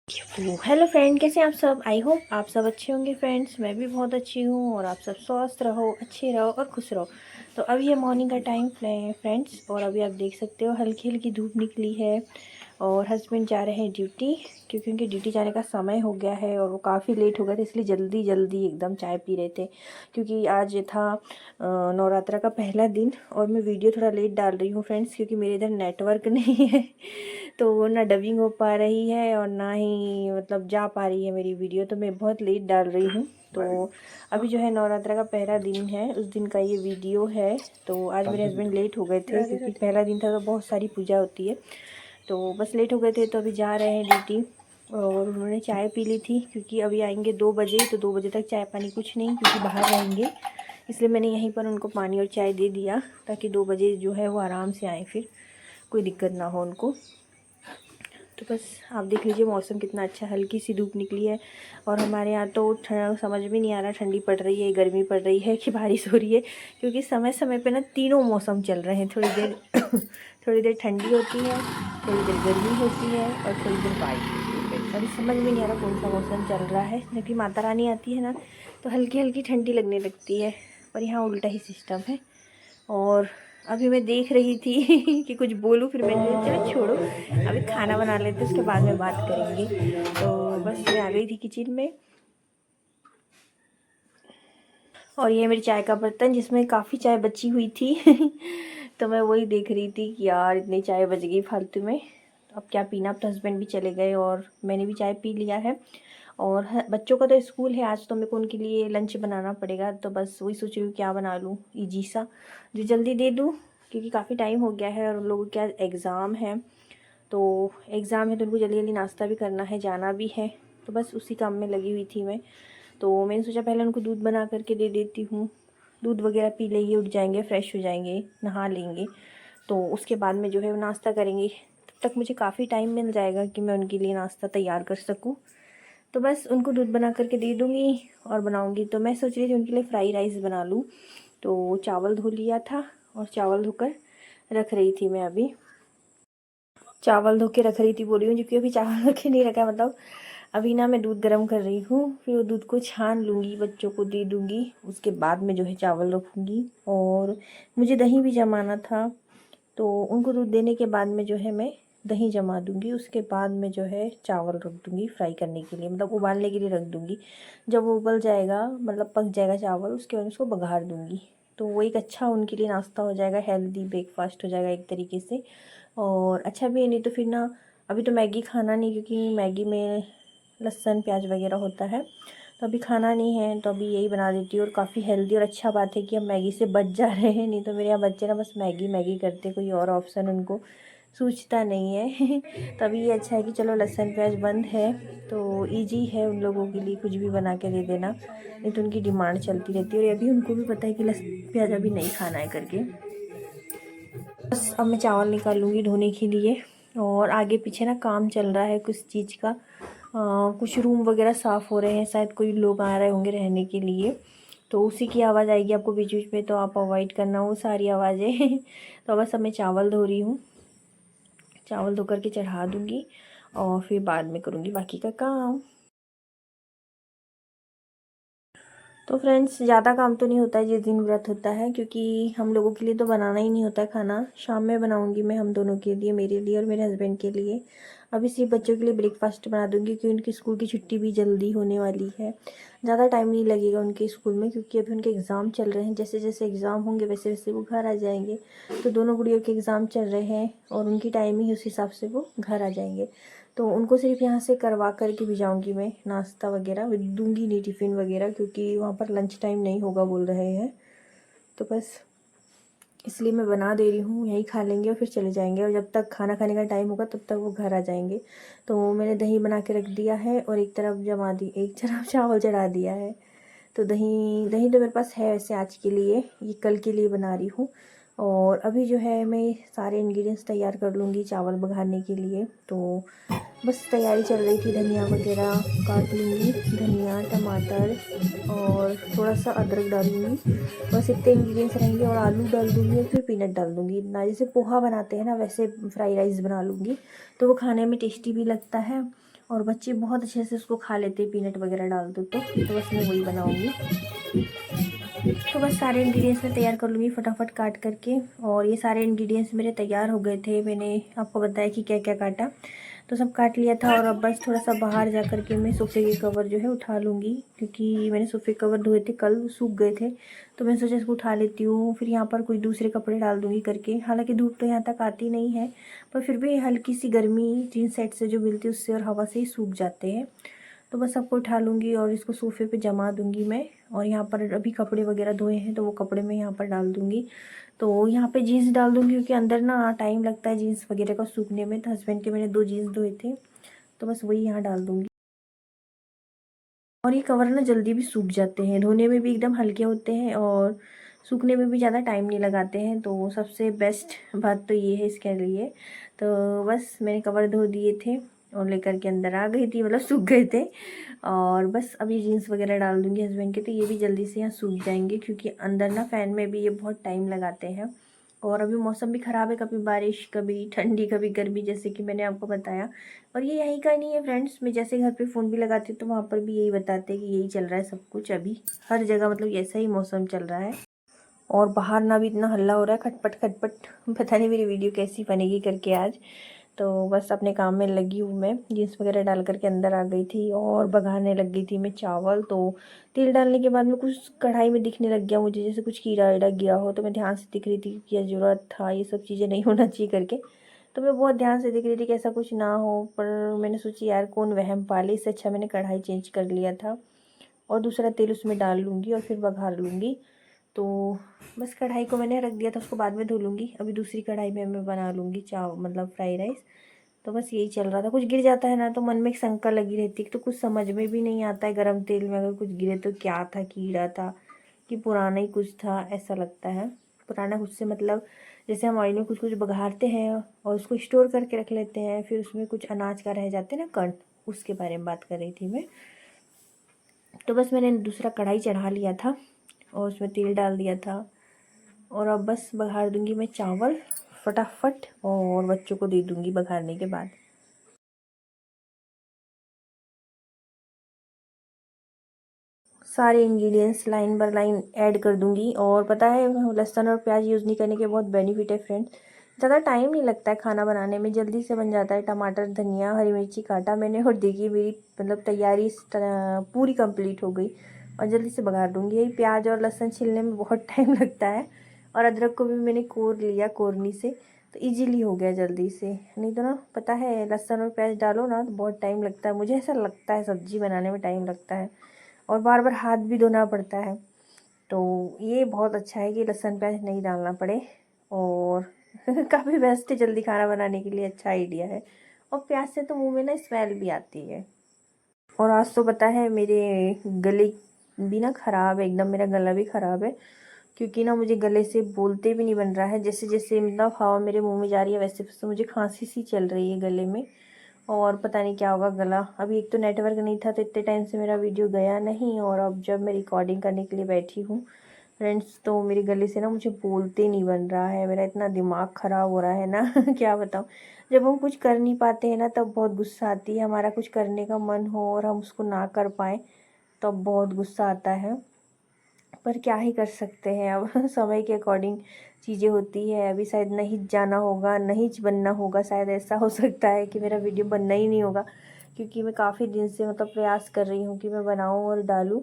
तो hello friend, कैसे हैं आप सब। आई होप आप सब अच्छे होंगे फ्रेंड्स। मैं भी बहुत अच्छी हूँ और आप सब स्वस्थ रहो, अच्छे रहो और खुश रहो। तो अभी है मॉर्निंग का टाइम फ्रेंड्स, और अभी आप देख सकते हो हल्की हल्की धूप निकली है और हस्बैंड जा रहे हैं ड्यूटी, क्योंकि उनके ड्यूटी जाने का समय हो गया है और वो काफ़ी लेट हो गए थे, इसलिए जल्दी जल्दी एकदम चाय पी रहे थे। क्योंकि आज था नवरात्रा का पहला दिन और मैं वीडियो थोड़ा लेट डाल रही हूँ फ्रेंड्स, क्योंकि मेरे इधर नेटवर्क नहीं है तो ना डबिंग हो पा रही है और ना ही मतलब जा पा रही है मेरी वीडियो, तो मैं बहुत लेट डाल रही हूँ। तो अभी जो है नवरात्रा का पहला दिन है, उस दिन का ये वीडियो है। तो आज मेरे हस्बैंड लेट हो गए थे, क्योंकि पहला दिन था तो बहुत सारी पूजा होती है, तो बस लेट हो गए थे। तो अभी जा रहे हैं ड्यूटी और उन्होंने चाय पी ली थी, क्योंकि अभी आएंगे 2 बजे, तो 2 बजे तक चाय पानी कुछ नहीं, क्योंकि बाहर रहेंगे। इसलिए मैंने यहीं पर उनको पानी और चाय दे दिया, ताकि 2 बजे जो है वो आराम से आएँ, फिर कोई दिक्कत ना हो उनको। तो बस आप देख लीजिए मौसम कितना अच्छा, हल्की सी धूप निकली है। और हमारे यहाँ तो समझ में नहीं आ रहा ठंडी पड़ रही है, गर्मी पड़ रही है कि बारिश हो रही है, क्योंकि समय समय पे ना तीनों मौसम चल रहे हैं। थोड़ी देर थोड़ी देर ठंडी होती है, थोड़ी देर गर्मी होती है और थोड़ी देर बारिश होती है। अभी समझ में नहीं आ रहा कौन सा मौसम चल रहा है। जबकि माता रानी आती है ना, तो हल्की हल्की ठंडी लगने लगती है, पर यहाँ उल्टा ही सिस्टम है। और अभी मैं देख रही थी कि कुछ बोलूँ, फिर मैंने चलो छोड़ो, अभी खाना बना लेते उसके बाद में बात करेंगे। तो बस मैं आ गई थी किचन में, और ये मेरी चाय का बर्तन जिसमें काफ़ी चाय बची हुई थी तो मैं वही देख रही थी कि यार इतनी चाय बच गई फालतू में, तो अब क्या पीना। अब तो हस्बैंड भी चले गए और मैंने भी चाय पी लिया है। और बच्चों का तो स्कूल है आज, तो मेरे को उनके लिए लंच बनाना पड़ेगा। तो बस वही सोच रही हूँ क्या बना लूँ ईजी सा, जो जल्दी दे दूँ, क्योंकि काफ़ी टाइम हो गया है और उन लोगों का एग्ज़ाम है। तो एग्ज़ाम है तो उनको जल्दी जल्दी नाश्ता भी करना है, जाना भी है, तो बस उसी काम में लगी हुई थी मैं। तो मैंने सोचा पहले उनको दूध बना करके दे देती हूँ, दूध वगैरह पी लेंगे, उठ जाएंगे, फ्रेश हो जाएंगे, नहा लेंगे, तो उसके बाद में जो है वो नाश्ता करेंगे। तब तक मुझे काफ़ी टाइम मिल जाएगा कि मैं उनके लिए नाश्ता तैयार कर सकूँ। तो बस उनको दूध बना करके दे दूँगी और बनाऊँगी। तो मैं सोच रही थी उनके लिए फ़्राई राइस बना लूँ। तो चावल धो लिया था और चावल धोकर रख रही थी मैं अभी। चावल धो के रख रही थी बोल रही हूँ, क्योंकि अभी चावल धो के नहीं रखा, मतलब अभी ना मैं दूध गर्म कर रही हूँ, फिर वो दूध को छान लूँगी, बच्चों को दे दूँगी, उसके बाद में जो है चावल रखूँगी। और मुझे दही भी जमाना था, तो उनको दूध देने के बाद में जो है मैं दही जमा दूँगी, उसके बाद में जो है चावल रख दूँगी फ्राई करने के लिए, मतलब उबालने के लिए रख दूँगी। जब वो उबल जाएगा, मतलब पक जाएगा चावल, उसके बाद उसको बघार दूँगी। तो वो एक अच्छा उनके लिए नाश्ता हो जाएगा, हेल्दी ब्रेकफास्ट हो जाएगा एक तरीके से, और अच्छा भी है। नहीं तो फिर ना, अभी तो मैगी खाना नहीं, क्योंकि मैगी में लहसुन प्याज वगैरह होता है, तो अभी खाना नहीं है, तो अभी यही बना देती हूँ। और काफ़ी हेल्दी और अच्छा बात है कि हम मैगी से बच जा रहे हैं, नहीं तो मेरे यहाँ बच्चे ना बस मैगी मैगी करते, कोई और ऑप्शन उनको सूझता नहीं है तभी ये अच्छा है कि चलो लहसुन प्याज बंद है, तो इजी है उन लोगों के लिए कुछ भी बना के दे देना, नहीं तो उनकी डिमांड चलती रहती है। और अभी उनको भी पता है कि लहसुन प्याज अभी नहीं खाना है करके। बस अब मैं चावल निकालूंगी धोने के लिए, और आगे पीछे ना काम चल रहा है कुछ चीज़ का। कुछ रूम वगैरह साफ़ हो रहे हैं, शायद कोई लोग आ रहे होंगे रहने के लिए, तो उसी की आवाज़ आएगी आपको बीच बीच में, तो आप अवॉइड करना वो सारी आवाज़ें तो बस अब मैं चावल धो रही हूँ, चावल धो करके चढ़ा दूँगी और फिर बाद में करूँगी बाकी का काम। तो फ्रेंड्स ज़्यादा काम तो नहीं होता है जिस दिन व्रत होता है, क्योंकि हम लोगों के लिए तो बनाना ही नहीं होता है खाना। शाम में बनाऊंगी मैं हम दोनों के लिए, मेरे लिए और मेरे हस्बैंड के लिए। अभी सिर्फ बच्चों के लिए ब्रेकफास्ट बना दूंगी, क्योंकि उनकी स्कूल की छुट्टी भी जल्दी होने वाली है। ज़्यादा टाइम नहीं लगेगा उनके स्कूल में, क्योंकि अभी उनके एग्ज़ाम चल रहे हैं। जैसे जैसे एग्ज़ाम होंगे वैसे वैसे वो घर आ जाएंगे। तो दोनों गुड़ियों के एग्ज़ाम चल रहे हैं और उनकी टाइमिंग उस हिसाब से वो घर आ जाएंगे। तो उनको सिर्फ यहाँ से करवा करके भी जाऊँगी मैं, नाश्ता वगैरह दूंगी नहीं, टिफ़िन वगैरह, क्योंकि वहाँ पर लंच टाइम नहीं होगा बोल रहे हैं। तो बस इसलिए मैं बना दे रही हूँ, यहीं खा लेंगे और फिर चले जाएंगे, और जब तक खाना खाने का टाइम होगा तब तक वो घर आ जाएंगे। तो मैंने दही बना के रख दिया है और एक तरफ एक तरफ चावल चढ़ा दिया है। तो दही दही तो मेरे पास है वैसे आज के लिए, ये कल के लिए बना रही हूँ। और अभी जो है मैं सारे इंग्रेडिएंट्स तैयार कर लूँगी चावल बघारने के लिए। तो बस तैयारी चल रही थी, धनिया वगैरह काट लूँगी, धनिया टमाटर और थोड़ा सा अदरक डालूँगी। बस इतने इंग्रेडिएंट्स रहेंगे, और आलू डाल दूँगी और फिर पीनट डाल दूँगी। ना जैसे पोहा बनाते हैं ना, वैसे फ्राई राइस बना लूँगी, तो वो खाने में टेस्टी भी लगता है और बच्चे बहुत अच्छे से उसको खा लेते हैं, पीनट वगैरह डाल दो तो बस मैं वही बनाऊँगी। तो बस सारे इंग्रेडिएंट्स मैं तैयार कर लूँगी फटाफट काट करके। और ये सारे इंग्रेडिएंट्स मेरे तैयार हो गए थे, मैंने आपको बताया कि क्या क्या काटा, तो सब काट लिया था। और अब बस थोड़ा सा बाहर जा कर के मैं सोफ़े के कवर जो है उठा लूँगी, क्योंकि मैंने सोफ़े कवर धोए थे कल, सूख गए थे, तो मैंने सोचा इसको उठा लेती हूँ। फिर यहाँ पर कुछ दूसरे कपड़े डाल दूँगी करके। हालांकि धूप तो यहाँ तक आती नहीं है, पर फिर भी हल्की सी गर्मी जीन्स सेट से जो मिलती है उससे और हवा से ही सूख जाते हैं। तो बस सबको उठा लूँगी और इसको सोफ़े पे जमा दूँगी मैं। और यहाँ पर अभी कपड़े वगैरह धोए हैं तो वो कपड़े मैं यहाँ पर डाल दूँगी। तो यहाँ पे जीन्स डाल दूँगी क्योंकि अंदर ना टाइम लगता है जीन्स वगैरह का सूखने में। तो हस्बैंड के मैंने 2 जीन्स धोए थे, तो बस वही यहाँ डाल दूँगी। और ये कवर ना जल्दी भी सूख जाते हैं, धोने में भी एकदम हल्के होते हैं और सूखने में भी ज़्यादा टाइम नहीं लगाते हैं। तो सबसे बेस्ट बात तो ये है इसके लिए। तो बस मैंने कवर धो दिए थे और लेकर के अंदर आ गई थी, मतलब सूख गए थे। और बस अभी जीन्स वगैरह डाल दूँगी हस्बैंड के, तो ये भी जल्दी से यहाँ सूख जाएंगे, क्योंकि अंदर ना फ़ैन में भी ये बहुत टाइम लगाते हैं। और अभी मौसम भी ख़राब है, कभी बारिश कभी ठंडी कभी गर्मी, जैसे कि मैंने आपको बताया। और ये यहीं का नहीं है फ्रेंड्स, मैं जैसे घर पे फ़ोन भी लगाती हूँ तो वहाँ पर भी यही बताते हैं कि यही चल रहा है सब कुछ अभी, हर जगह मतलब ऐसा ही मौसम चल रहा है। और बाहर ना भी इतना हल्ला हो रहा है, खटपट खटपट, पता नहीं मेरी वीडियो कैसी बनेगी करके आज। तो बस अपने काम में लगी हूँ मैं, जीन्स वगैरह डाल करके अंदर आ गई थी और बघारने लग गई थी मैं चावल। तो तेल डालने के बाद में कुछ कढ़ाई में दिखने लग गया मुझे जैसे कुछ कीड़ा वीड़ा गिरा हो, तो मैं ध्यान से दिख रही थी कि क्या ज़रूरत था, ये सब चीज़ें नहीं होना चाहिए करके। तो मैं बहुत ध्यान से देख रही थी कि ऐसा कुछ ना हो, पर मैंने सोची यार कौन वहम पाले, इससे अच्छा मैंने कढ़ाई चेंज कर लिया था। और दूसरा तेल उसमें डाल लूँगी और फिर बघार लूँगी। तो बस कढ़ाई को मैंने रख दिया था, उसको बाद में धो लूँगी। अभी दूसरी कढ़ाई में मैं बना लूँगी मतलब फ्राई राइस। तो बस यही चल रहा था। कुछ गिर जाता है ना तो मन में एक शंका लगी रहती है, तो कुछ समझ में भी नहीं आता है गरम तेल में अगर कुछ गिरे तो क्या था, कीड़ा था कि पुराना ही कुछ था, ऐसा लगता है। पुराना कुछ से मतलब जैसे हम ऑयल में कुछ कुछ बघारते हैं और उसको स्टोर करके रख लेते हैं, फिर उसमें कुछ अनाज का रह जाते हैं ना कण, उसके बारे में बात कर रही थी मैं। तो बस मैंने दूसरा कढ़ाई चढ़ा लिया था और उसमें तेल डाल दिया था। और अब बस बघार दूंगी मैं चावल फटाफट और बच्चों को दे दूंगी बघारने के बाद। सारे ingredients line by line add कर दूंगी। और पता है लहसुन और प्याज यूज़ नहीं करने के बहुत बेनिफिट है फ्रेंड्स, ज़्यादा टाइम नहीं लगता है खाना बनाने में, जल्दी से बन जाता है। टमाटर धनिया हरी मिर्ची काटा मैंने और देखिए मेरी मतलब तैयारी पूरी कंप्लीट हो गई और जल्दी से बघार दूंगी। यही प्याज और लहसुन छीलने में बहुत टाइम लगता है। और अदरक को भी मैंने कोर लिया कोरनी से, तो इजीली हो गया जल्दी से। नहीं तो ना पता है लहसुन और प्याज डालो ना तो बहुत टाइम लगता है, मुझे ऐसा लगता है सब्ज़ी बनाने में टाइम लगता है और बार बार हाथ भी धोना पड़ता है। तो ये बहुत अच्छा है कि लहसुन प्याज नहीं डालना पड़े। और काफ़ी बेस्ट है जल्दी खाना बनाने के लिए, अच्छा आइडिया है। और प्याज से तो मुंह में ना स्मेल भी आती है। और आज तो पता है मेरे गले भी ना ख़राब है एकदम, मेरा गला भी ख़राब है, क्योंकि ना मुझे गले से बोलते भी नहीं बन रहा है। जैसे जैसे मतलब हवा मेरे मुंह में जा रही है वैसे वैसे मुझे खांसी सी चल रही है गले में। और पता नहीं क्या होगा गला। अभी एक तो नेटवर्क नहीं था तो इतने टाइम से मेरा वीडियो गया नहीं, और अब जब मैं रिकॉर्डिंग करने के लिए बैठी हूँ फ्रेंड्स तो मेरे गले से ना मुझे बोलते नहीं बन रहा है। मेरा इतना दिमाग ख़राब हो रहा है ना क्या बताऊँ। जब हम कुछ कर नहीं पाते हैं ना तब बहुत गुस्सा आती है, हमारा कुछ करने का मन हो और हम उसको ना कर पाएँ तब बहुत गुस्सा आता है। पर क्या ही कर सकते हैं अब समय के अकॉर्डिंग चीज़ें होती है। अभी शायद नहीं जाना होगा, नहीं बनना होगा, शायद ऐसा हो सकता है कि मेरा वीडियो बनना ही नहीं होगा, क्योंकि मैं काफ़ी दिन से मतलब प्रयास कर रही हूँ कि मैं बनाऊँ और डालूँ।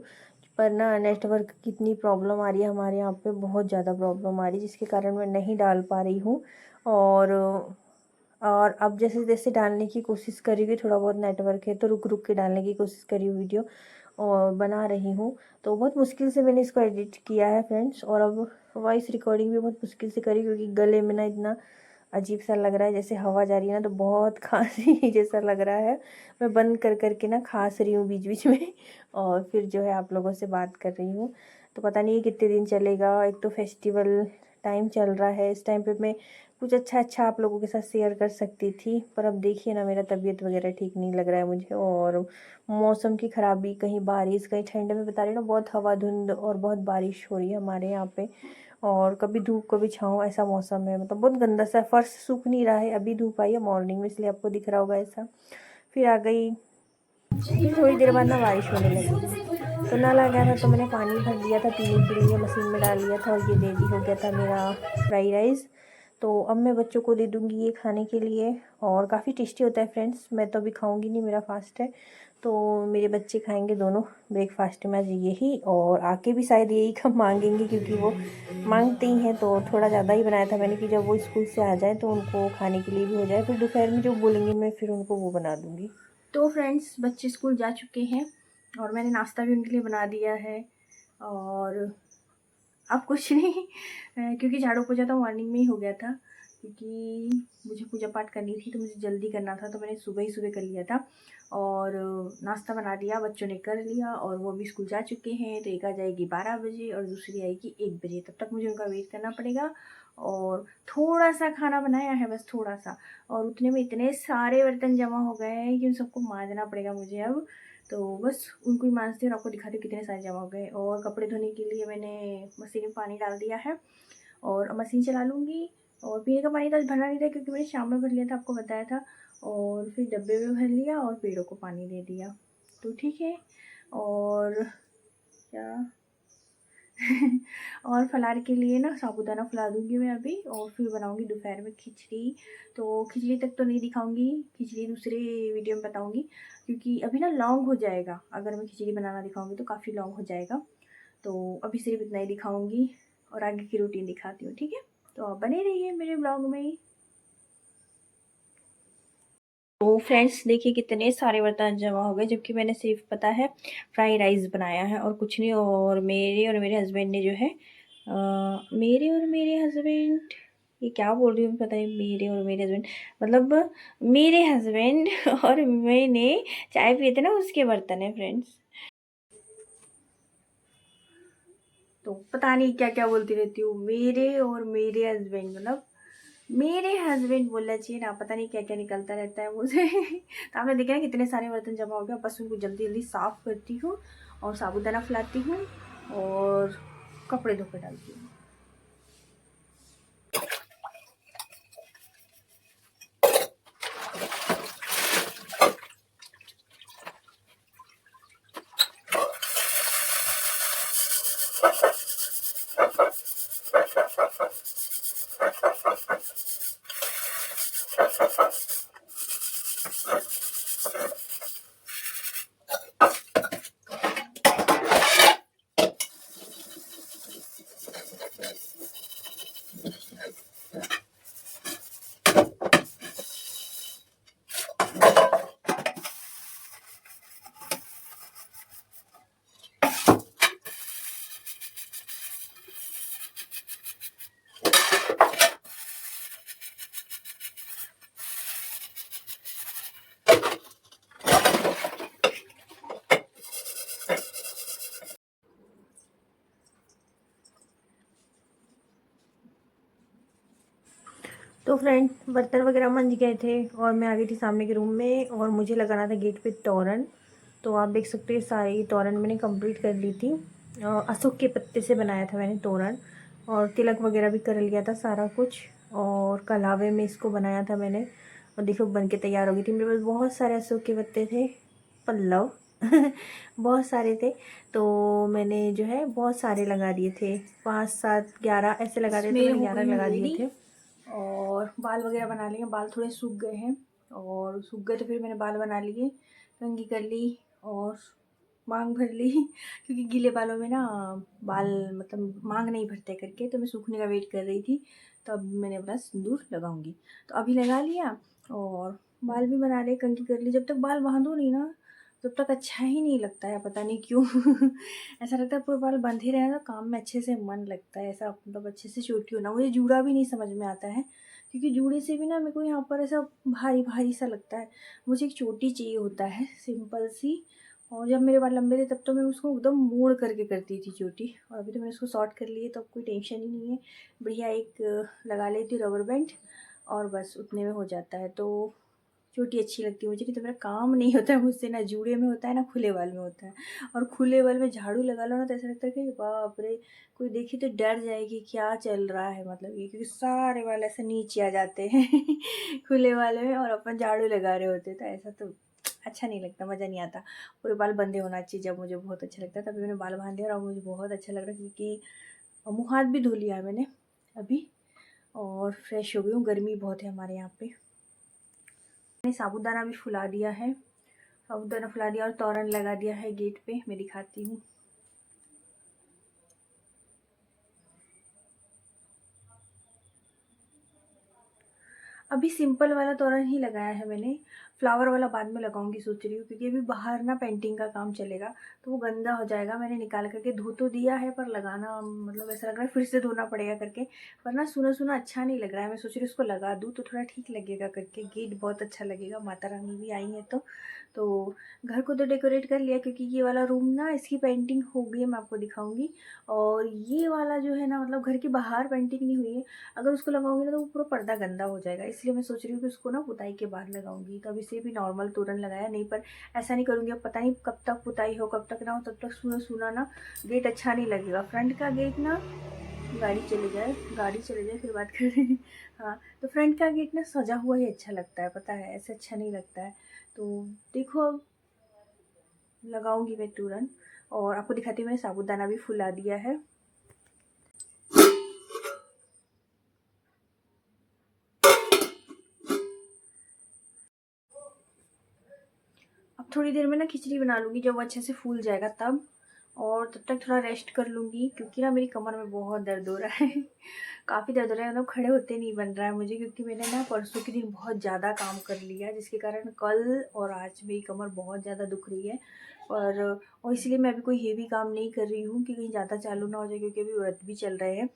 पर ना नेटवर्क की इतनी प्रॉब्लम आ रही है हमारे यहाँ पे, बहुत ज़्यादा प्रॉब्लम आ रही है जिसके कारण मैं नहीं डाल पा रही हूँ। और अब जैसे जैसे डालने की कोशिश करी हुई, थोड़ा बहुत नेटवर्क है तो रुक रुक के डालने की कोशिश करी हुई वीडियो और बना रही हूँ। तो बहुत मुश्किल से मैंने इसको एडिट किया है फ्रेंड्स। और अब वॉइस रिकॉर्डिंग भी बहुत मुश्किल से करी, क्योंकि गले में ना इतना अजीब सा लग रहा है जैसे हवा जा रही है ना, तो बहुत खांसी जैसा लग रहा है। मैं बंद कर करके ना खांस रही हूँ बीच बीच में और फिर जो है आप लोगों से बात कर रही हूँ। तो पता नहीं कितने दिन चलेगा, एक तो फेस्टिवल टाइम चल रहा है, इस टाइम पे मैं कुछ अच्छा अच्छा आप लोगों के साथ शेयर कर सकती थी। पर अब देखिए ना मेरा तबीयत वगैरह ठीक नहीं लग रहा है मुझे, और मौसम की ख़राबी, कहीं बारिश कहीं ठंड में बता रही हूँ ना, बहुत हवा धुंध और बहुत बारिश हो रही है हमारे यहाँ पे। और कभी धूप कभी छाँव ऐसा मौसम है, मतलब बहुत गंदा सा, फर्श सूख नहीं रहा है। अभी धूप आई है मॉर्निंग में इसलिए आपको दिख रहा होगा ऐसा। फिर आ गई फिर थोड़ी देर बाद ना बारिश होने लगी। तो नल आ गया था तो मैंने पानी भर दिया था पीने के लिए, मशीन में डाल दिया था और ये रेडी हो गया था मेरा फ्राई राइस। तो अब मैं बच्चों को दे दूँगी ये खाने के लिए, और काफ़ी टेस्टी होता है फ्रेंड्स। मैं तो अभी खाऊंगी नहीं, मेरा फास्ट है, तो मेरे बच्चे खाएंगे दोनों ब्रेकफास्ट में आज यही, और आके भी शायद यही कब मांगेंगे क्योंकि वो मांगते ही हैं। तो थोड़ा ज़्यादा ही बनाया था मैंने कि जब वो स्कूल से आ जाए तो उनको खाने के लिए भी हो जाए, फिर दोपहर में जो बोलेंगे मैं फिर उनको वो बना दूँगी। तो फ्रेंड्स बच्चे स्कूल जा चुके हैं और मैंने नाश्ता भी उनके लिए बना दिया है। और अब कुछ नहीं क्योंकि झाड़ू पोछा तो मॉर्निंग में ही हो गया था, क्योंकि मुझे पूजा पाठ करनी थी तो मुझे जल्दी करना था, तो मैंने सुबह ही सुबह कर लिया था। और नाश्ता बना दिया, बच्चों ने कर लिया और वो भी स्कूल जा चुके हैं। तो एक आ जाएगी 12 बजे और दूसरी आएगी 1 बजे, तब तक मुझे उनका वेट करना पड़ेगा। और थोड़ा सा खाना बनाया है, बस थोड़ा सा, और उतने में इतने सारे बर्तन जमा हो गए हैं कि उन सबको मांजना पड़ेगा मुझे अब। तो बस उनको ही मांजती हूँ और आपको दिखाती हूँ कितने सारे जमा हो गए। और कपड़े धोने के लिए मैंने मशीन में पानी डाल दिया है और अब मशीन चला लूँगी। और पीने का पानी तो आज भरना नहीं था क्योंकि मैंने शाम में भर लिया था, आपको बताया था। और फिर डब्बे में भर लिया और पेड़ों को पानी दे दिया, तो ठीक है। और क्या और फलार के लिए ना साबूदाना फुला दूँगी मैं अभी, और फिर बनाऊँगी दोपहर में खिचड़ी। तो खिचड़ी तक तो नहीं दिखाऊँगी, खिचड़ी दूसरे वीडियो में बताऊँगी, क्योंकि अभी ना लॉन्ग हो जाएगा। अगर मैं खिचड़ी बनाना दिखाऊँगी तो काफ़ी लॉन्ग हो जाएगा, तो अभी सिर्फ इतना ही दिखाऊँगी और आगे की रूटीन दिखाती हूँ, ठीक है। तो आप बने रहिए मेरे ब्लॉग में ही। तो फ्रेंड्स देखिए कितने सारे बर्तन जमा हो गए, जबकि मैंने सिर्फ पता है फ्राई राइस बनाया है और कुछ नहीं। और मेरे हस्बैंड ने जो है मेरे हस्बैंड, ये क्या बोल रही हूँ पता है, मेरे और मेरे हस्बैंड मतलब मेरे हस्बैंड और मैंने चाय पिए थे ना, उसके बर्तन है फ्रेंड्स। तो पता नहीं क्या क्या बोलती रहती हूँ, मेरे और मेरे हस्बैंड, मतलब मेरे हस्बैंड बोलना चाहिए ना, पता नहीं क्या क्या निकलता रहता है मुझे तो आपने देखा ना कितने सारे बर्तन जमा हो गया, बस उनको जल्दी जल्दी साफ़ करती हूँ और साबुदाना फुलाती हूँ और कपड़े धोकर डालती हूँ। तो फ्रेंड बर्तन वगैरह मंज गए थे और मैं आ गई थी सामने के रूम में, और मुझे लगाना था गेट पे तोरण। तो आप देख सकते हैं सारी तोरण मैंने कंप्लीट कर ली थी। अशोक के पत्ते से बनाया था मैंने तोरण, और तिलक वगैरह भी कर लिया था सारा कुछ। और कलावे में इसको बनाया था मैंने, और देखो बन के तैयार हो गई थी। मेरे पास बहुत सारे अशोक के पत्ते थे, पल्लव बहुत सारे थे, तो मैंने जो है बहुत सारे लगा दिए थे, 5 7 11 ऐसे लगा दिए थे, मैंने 11 लगा दिए थे। और बाल वगैरह बना लिए, बाल थोड़े सूख गए हैं, और सूख गए तो फिर मैंने बाल बना लिए, कंघी कर ली और मांग भर ली क्योंकि गीले बालों में ना बाल मतलब मांग नहीं भरते करके, तो मैं सूखने का वेट कर रही थी। तो अब मैंने अपना सिंदूर लगाऊंगी, तो अभी लगा लिया और बाल भी बना लिए, कंघी कर ली। जब तक बाल बांधो नहीं ना तब तक अच्छा ही नहीं लगता है, पता नहीं क्यों ऐसा लगता है पूरे बाल बंधे रहे ना काम में अच्छे से मन लगता है, ऐसा मतलब अच्छे से चोटी होना। मुझे जूड़ा भी नहीं समझ में आता है, क्योंकि जूड़े से भी ना मेरे को यहाँ पर ऐसा भारी भारी सा लगता है। मुझे एक चोटी चाहिए होता है सिंपल सी, और जब मेरे बाल लंबे थे तब तो मैं उसको एकदम मोड़ करके करती थी चोटी, और अभी तो मैंने उसको शॉर्ट कर लिए तो अब कोई टेंशन ही नहीं है। बढ़िया एक लगा लेती हूँ रबर बैंड, और बस उतने में हो जाता है। तो चोटी अच्छी लगती है मुझे, कि तो मेरा काम नहीं होता है मुझसे, ना जूड़े में होता है ना खुले बाल में होता है। और खुले बाल में झाड़ू लगा लो ना तो ऐसा लगता है कि बाप रे, कोई देखी तो डर जाएगी क्या चल रहा है, मतलब ये, क्योंकि सारे बाल ऐसे नीचे आ जाते हैं खुले बाल में, और अपन झाड़ू लगा रहे होते, तो ऐसा तो अच्छा नहीं लगता, मज़ा नहीं आता। पूरे बाल बंधे होना चाहिए जब मुझे बहुत अच्छा लगता है, तभी मैंने बाल बांधे और अब मुझे बहुत अच्छा लग रहा है, क्योंकि मुँह हाथ भी धो लिया है मैंने अभी और फ्रेश हो गई हूँ। गर्मी बहुत है हमारे यहाँ पे। मैंने साबूदाना भी फुला दिया है, साबूदाना फुला दिया और तोरण लगा दिया है गेट पे। मैं दिखाती हूँ। अभी सिंपल वाला तोरण ही लगाया है मैंने, फ्लावर वाला बाद में लगाऊंगी सोच रही हूँ, क्योंकि अभी बाहर ना पेंटिंग का काम चलेगा तो वो गंदा हो जाएगा। मैंने निकाल करके धो तो दिया है, पर लगाना मतलब ऐसा लग रहा है फिर से धोना पड़ेगा करके, वरना सुना सुना अच्छा नहीं लग रहा है। मैं सोच रही हूँ इसको लगा दूँ तो थोड़ा ठीक लगेगा करके, गेट बहुत अच्छा लगेगा। माता रानी भी आई है तो घर को तो डेकोरेट कर लिया, क्योंकि ये वाला रूम ना इसकी पेंटिंग हो गई है, मैं आपको दिखाऊंगी। और ये वाला जो है ना, मतलब घर के बाहर पेंटिंग नहीं हुई है, अगर उसको लगाऊंगी ना तो वो पूरा पर्दा गंदा हो जाएगा, इसलिए मैं सोच रही हूँ कि उसको ना पुताई के बाद लगाऊंगी। तो अब इसे भी नॉर्मल तोरण लगाया, नहीं पर ऐसा नहीं करूँगी। अब पता नहीं कब तक पुताई हो कब तक ना हो, तब तक सुना सुना ना गेट अच्छा नहीं लगेगा। फ्रंट का गेट ना, गाड़ी चले जाए फिर बात करें। हाँ, तो फ्रंट का गेट ना सजा हुआ ही अच्छा लगता है, पता है, ऐसे अच्छा नहीं लगता है। तो देखो अब लगाऊंगी मैं तोरण, और आपको दिखाती हूँ मैंने साबूदाना भी फुला दिया है। अब थोड़ी देर में ना खिचड़ी बना लूँगी, जब वो अच्छे से फूल जाएगा तब। और तब तक थोड़ा रेस्ट कर लूँगी, क्योंकि ना मेरी कमर में बहुत दर्द हो रहा है। काफ़ी दर्द हो रहा है, मतलब खड़े होते नहीं बन रहा है मुझे, क्योंकि मैंने ना परसों के दिन बहुत ज़्यादा काम कर लिया, जिसके कारण कल और आज मेरी कमर बहुत ज़्यादा दुख रही है। और इसलिए मैं अभी कोई हेवी काम नहीं कर रही हूँ कि कहीं ज़्यादा चालू ना हो जाए, क्योंकि अभी व्रत भी चल रहे हैं।